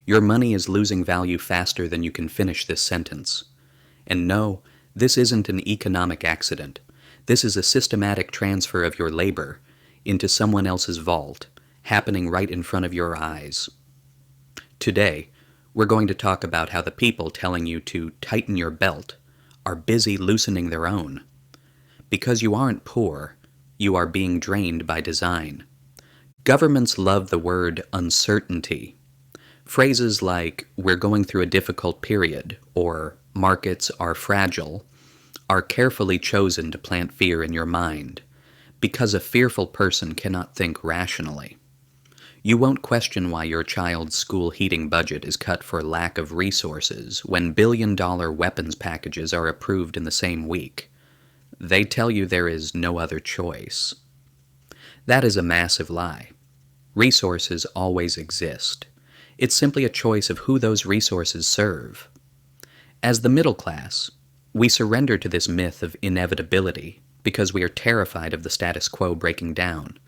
Your money is losing value faster than you can finish this sentence. And no, this isn't an economic accident. This is a systematic transfer of your labor into someone else's vault, happening right in front of your eyes. Today, we're going to talk about how the people telling you to tighten your belt are busy loosening their own. Because you aren't poor, you are being drained by design. Governments love the word uncertainty. Phrases like, "we're going through a difficult period," or "markets are fragile," are carefully chosen to plant fear in your mind, because a fearful person cannot think rationally. You won't question why your child's school heating budget is cut for lack of resources when billion-dollar weapons packages are approved in the same week. They tell you there is no other choice. That is a massive lie. Resources always exist. It's simply a choice of who those resources serve. As the middle class, we surrender to this myth of inevitability because we are terrified of the status quo breaking down.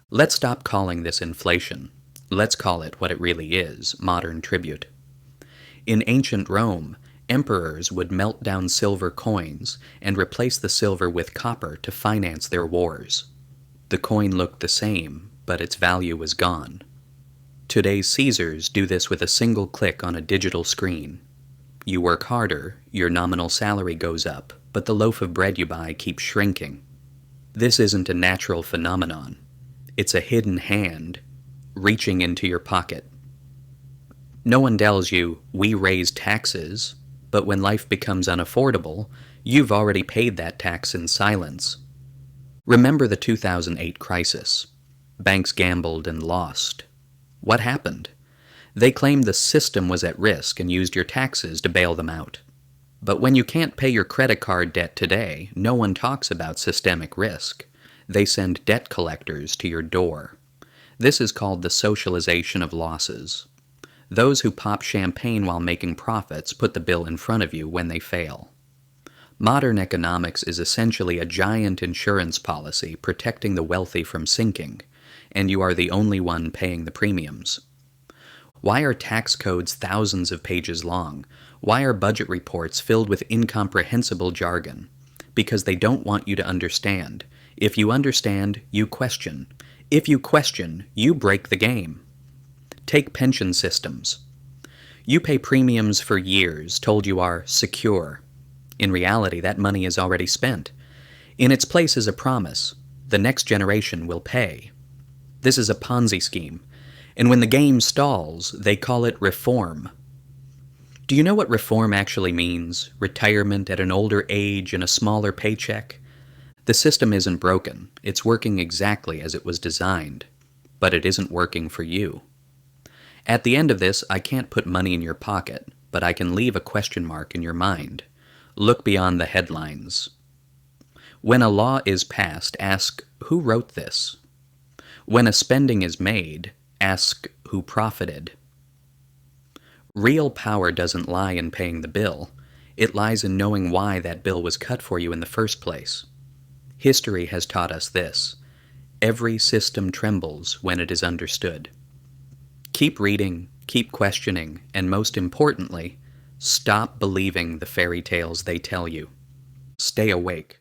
Let's stop calling this inflation. Let's call it what it really is, modern tribute. In ancient Rome, emperors would melt down silver coins and replace the silver with copper to finance their wars. The coin looked the same, but its value was gone. Today's Caesars do this with a single click on a digital screen. You work harder, your nominal salary goes up, but the loaf of bread you buy keeps shrinking. This isn't a natural phenomenon. It's a hidden hand reaching into your pocket. No one tells you, "we raise taxes," but when life becomes unaffordable, you've already paid that tax in silence. Remember the 2008 crisis. Banks gambled and lost. What happened? They claimed the system was at risk and used your taxes to bail them out. But when you can't pay your credit card debt today, no one talks about systemic risk. They send debt collectors to your door. This is called the socialization of losses. Those who pop champagne while making profits put the bill in front of you when they fail. Modern economics is essentially a giant insurance policy protecting the wealthy from sinking, and you are the only one paying the premiums. Why are tax codes thousands of pages long? Why are budget reports filled with incomprehensible jargon? Because they don't want you to understand. If you understand, you question. If you question, you break the game. Take pension systems. You pay premiums for years, told you are secure. In reality, that money is already spent. In its place is a promise. The next generation will pay. This is a Ponzi scheme, and when the game stalls, they call it reform. Do you know what reform actually means? Retirement at an older age and a smaller paycheck? The system isn't broken. It's working exactly as it was designed, but it isn't working for you. At the end of this, I can't put money in your pocket, but I can leave a question mark in your mind. Look beyond the headlines. When a law is passed, ask, who wrote this? When a spending is made, ask who profited. Real power doesn't lie in paying the bill. It lies in knowing why that bill was cut for you in the first place. History has taught us this. Every system trembles when it is understood. Keep reading, keep questioning, and most importantly, stop believing the fairy tales they tell you. Stay awake.